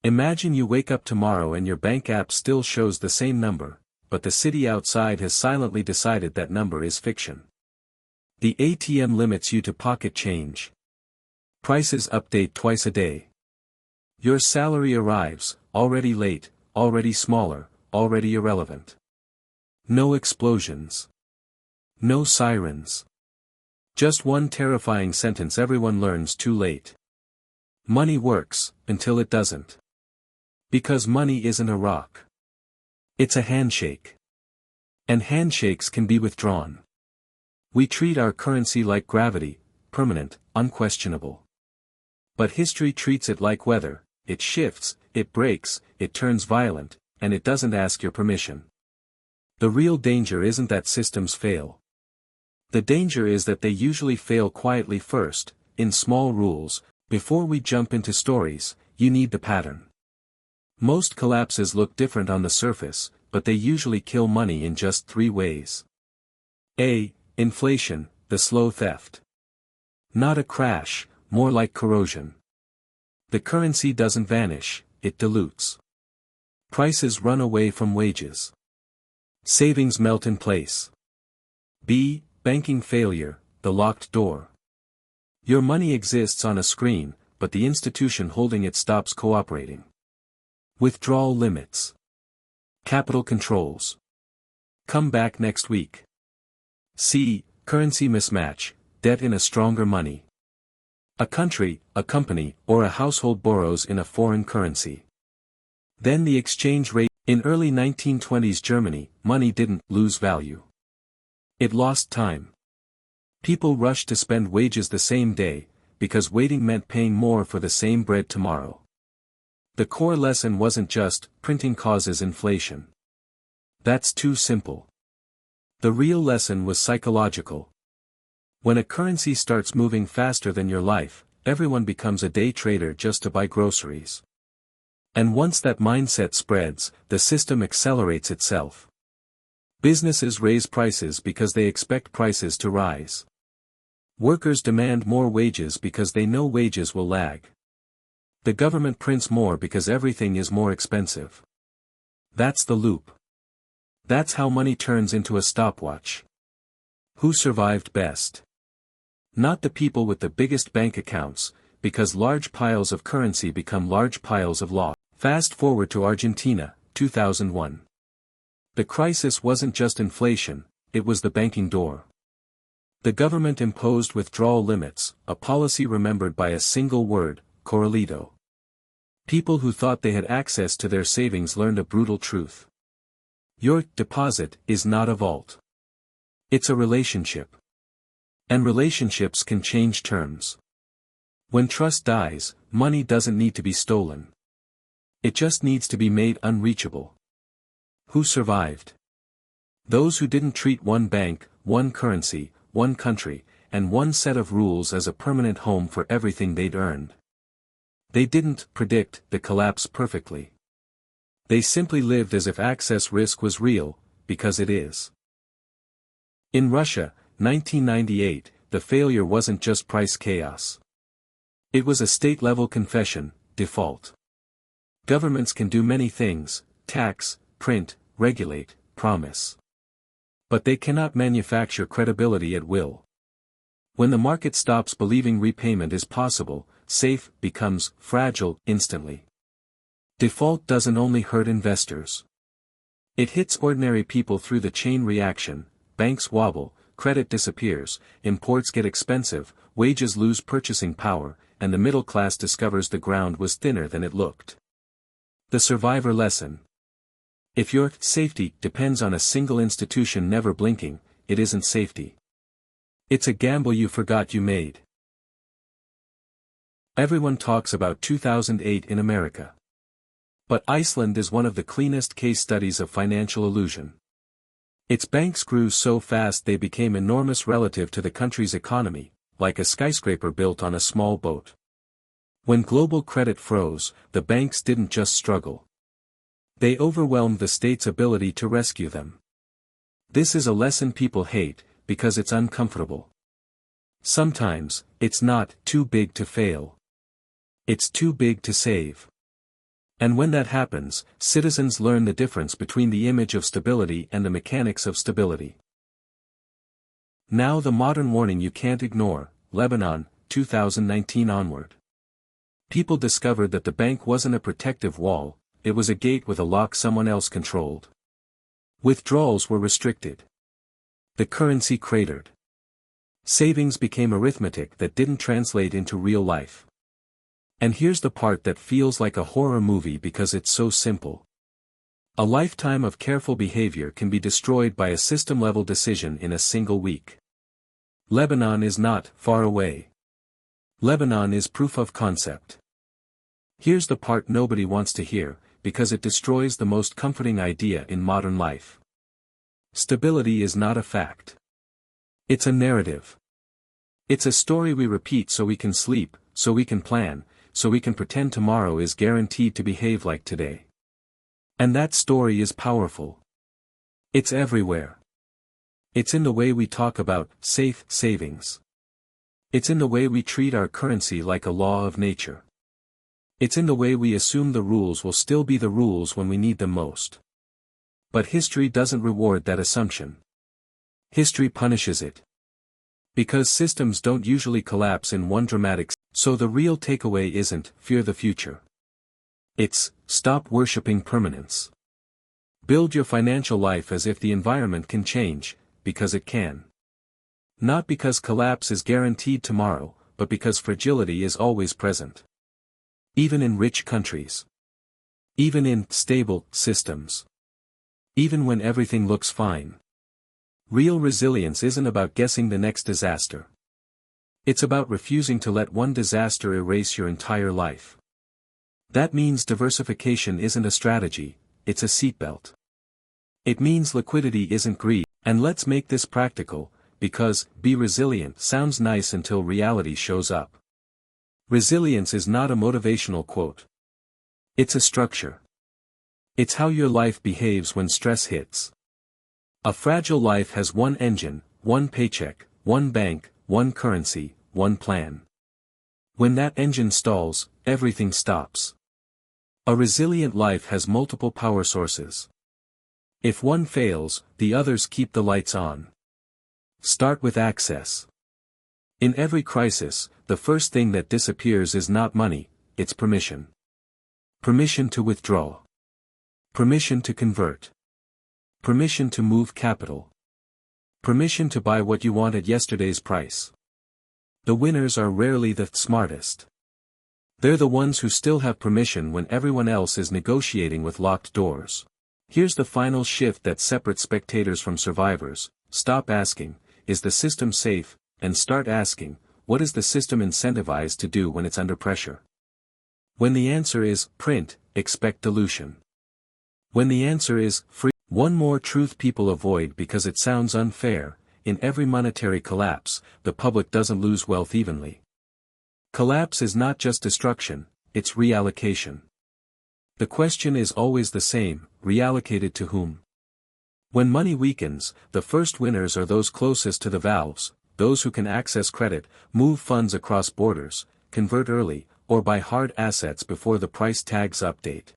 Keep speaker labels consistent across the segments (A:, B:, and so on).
A: Imagine you wake up tomorrow and your bank app still shows the same number, but the city outside has silently decided that number is fiction. The ATM limits you to pocket change. Prices update twice a day. Your salary arrives, already late, already smaller, already irrelevant. No explosions. No sirens. Just one terrifying sentence everyone learns too late. Money works, until it doesn't. Because money isn't a rock. It's a handshake. And handshakes can be withdrawn. We treat our currency like gravity, permanent, unquestionable. But history treats it like weather, it shifts, it breaks, it turns violent, and it doesn't ask your permission. The real danger isn't that systems fail. The danger is that they usually fail quietly first, in small rules. Before we jump into stories, you need the pattern. Most collapses look different on the surface, but they usually kill money in just 3 ways. A. Inflation, the slow theft. Not a crash, more like corrosion. The currency doesn't vanish, it dilutes. Prices run away from wages. Savings melt in place. B. Banking failure, the locked door. Your money exists on a screen, but the institution holding it stops cooperating. Withdrawal limits. Capital controls. Come back next week. C. Currency mismatch, debt in a stronger money. A country, a company, or a household borrows in a foreign currency. Then the exchange rate. In early 1920s Germany, money didn't lose value. It lost time. People rushed to spend wages the same day, because waiting meant paying more for the same bread tomorrow. The core lesson wasn't just, printing causes inflation. That's too simple. The real lesson was psychological. When a currency starts moving faster than your life, everyone becomes a day trader just to buy groceries. And once that mindset spreads, the system accelerates itself. Businesses raise prices because they expect prices to rise. Workers demand more wages because they know wages will lag. The government prints more because everything is more expensive. That's the loop. That's how money turns into a stopwatch. Who survived best? Not the people with the biggest bank accounts, because large piles of currency become large piles of loss. Fast forward to Argentina, 2001. The crisis wasn't just inflation, it was the banking door. The government imposed withdrawal limits, a policy remembered by a single word, corralito. People who thought they had access to their savings learned a brutal truth. Your deposit is not a vault. It's a relationship. And relationships can change terms. When trust dies, money doesn't need to be stolen. It just needs to be made unreachable. Who survived? Those who didn't treat one bank, one currency, one country, and one set of rules as a permanent home for everything they'd earned. They didn't predict the collapse perfectly. They simply lived as if access risk was real, because it is. In Russia, 1998, the failure wasn't just price chaos. It was a state-level confession, default. Governments can do many things, tax, print, regulate, promise. But they cannot manufacture credibility at will. When the market stops believing repayment is possible, safe becomes fragile instantly. Default doesn't only hurt investors. It hits ordinary people through the chain reaction. Banks wobble, credit disappears, imports get expensive, wages lose purchasing power, and the middle class discovers the ground was thinner than it looked. The survivor lesson. If your safety depends on a single institution never blinking, it isn't safety. It's a gamble you forgot you made. Everyone talks about 2008 in America. But Iceland is one of the cleanest case studies of financial illusion. Its banks grew so fast they became enormous relative to the country's economy, like a skyscraper built on a small boat. When global credit froze, the banks didn't just struggle. They overwhelmed the state's ability to rescue them. This is a lesson people hate, because it's uncomfortable. Sometimes, it's not too big to fail. It's too big to save. And when that happens, citizens learn the difference between the image of stability and the mechanics of stability. Now the modern warning you can't ignore, Lebanon, 2019 onward. People discovered that the bank wasn't a protective wall, it was a gate with a lock someone else controlled. Withdrawals were restricted. The currency cratered. Savings became arithmetic that didn't translate into real life. And here's the part that feels like a horror movie because it's so simple. A lifetime of careful behavior can be destroyed by a system-level decision in a single week. Lebanon is not far away. Lebanon is proof of concept. Here's the part nobody wants to hear, because it destroys the most comforting idea in modern life. Stability is not a fact. It's a narrative. It's a story we repeat so we can sleep, so we can plan, so we can pretend tomorrow is guaranteed to behave like today. And that story is powerful. It's everywhere. It's in the way we talk about safe savings. It's in the way we treat our currency like a law of nature. It's in the way we assume the rules will still be the rules when we need them most. But history doesn't reward that assumption. History punishes it. Because systems don't usually collapse in one dramatic. So the real takeaway isn't fear the future. It's stop worshipping permanence. Build your financial life as if the environment can change, because it can. Not because collapse is guaranteed tomorrow, but because fragility is always present. Even in rich countries. Even in stable systems. Even when everything looks fine. Real resilience isn't about guessing the next disaster. It's about refusing to let one disaster erase your entire life. That means diversification isn't a strategy, it's a seatbelt. It means liquidity isn't greed, and let's make this practical, because be resilient sounds nice until reality shows up. Resilience is not a motivational quote. It's a structure. It's how your life behaves when stress hits. A fragile life has one engine, one paycheck, one bank, one currency, one plan. When that engine stalls, everything stops. A resilient life has multiple power sources. If one fails, the others keep the lights on. Start with access. In every crisis, the first thing that disappears is not money, it's permission. Permission to withdraw. Permission to convert. Permission to move capital. Permission to buy what you want at yesterday's price. The winners are rarely the smartest. They're the ones who still have permission when everyone else is negotiating with locked doors. Here's the final shift that separates spectators from survivors: stop asking, is the system safe, and start asking, what is the system incentivized to do when it's under pressure? When the answer is print, expect dilution. When the answer is free. One more truth people avoid because it sounds unfair: in every monetary collapse, the public doesn't lose wealth evenly. Collapse is not just destruction, it's reallocation. The question is always the same: reallocated to whom? When money weakens, the first winners are those closest to the valves, those who can access credit, move funds across borders, convert early, or buy hard assets before the price tags update.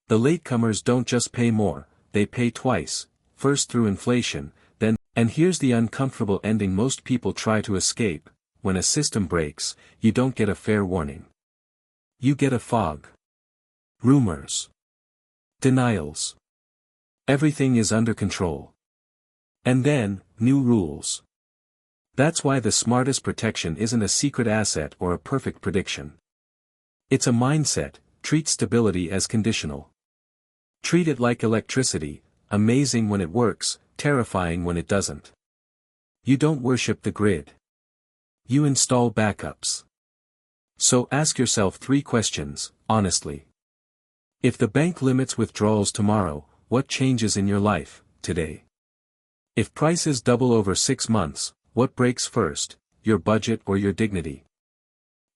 A: The latecomers don't just pay more, they pay twice, first through inflation, then, and here's the uncomfortable ending most people try to escape: when a system breaks, you don't get a fair warning. You get a fog. Rumors. Denials. Everything is under control. And then, new rules. That's why the smartest protection isn't a secret asset or a perfect prediction. It's a mindset: treat stability as conditional. Treat it like electricity, amazing when it works, terrifying when it doesn't. You don't worship the grid. You install backups. So ask yourself 3 questions, honestly. If the bank limits withdrawals tomorrow, what changes in your life, today? If prices double over 6 months, what breaks first, your budget or your dignity?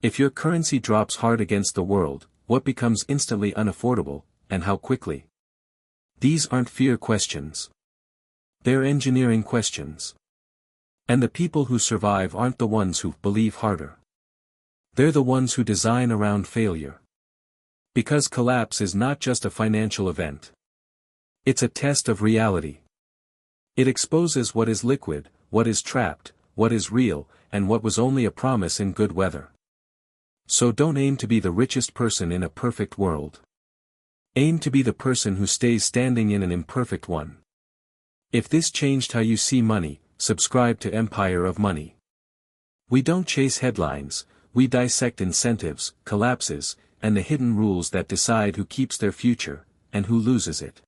A: If your currency drops hard against the world, what becomes instantly unaffordable, and how quickly? These aren't fear questions. They're engineering questions. And the people who survive aren't the ones who believe harder. They're the ones who design around failure. Because collapse is not just a financial event. It's a test of reality. It exposes what is liquid, what is trapped, what is real, and what was only a promise in good weather. So don't aim to be the richest person in a perfect world. Aim to be the person who stays standing in an imperfect one. If this changed how you see money, subscribe to Empire of Money. We don't chase headlines, we dissect incentives, collapses, and the hidden rules that decide who keeps their future, and who loses it.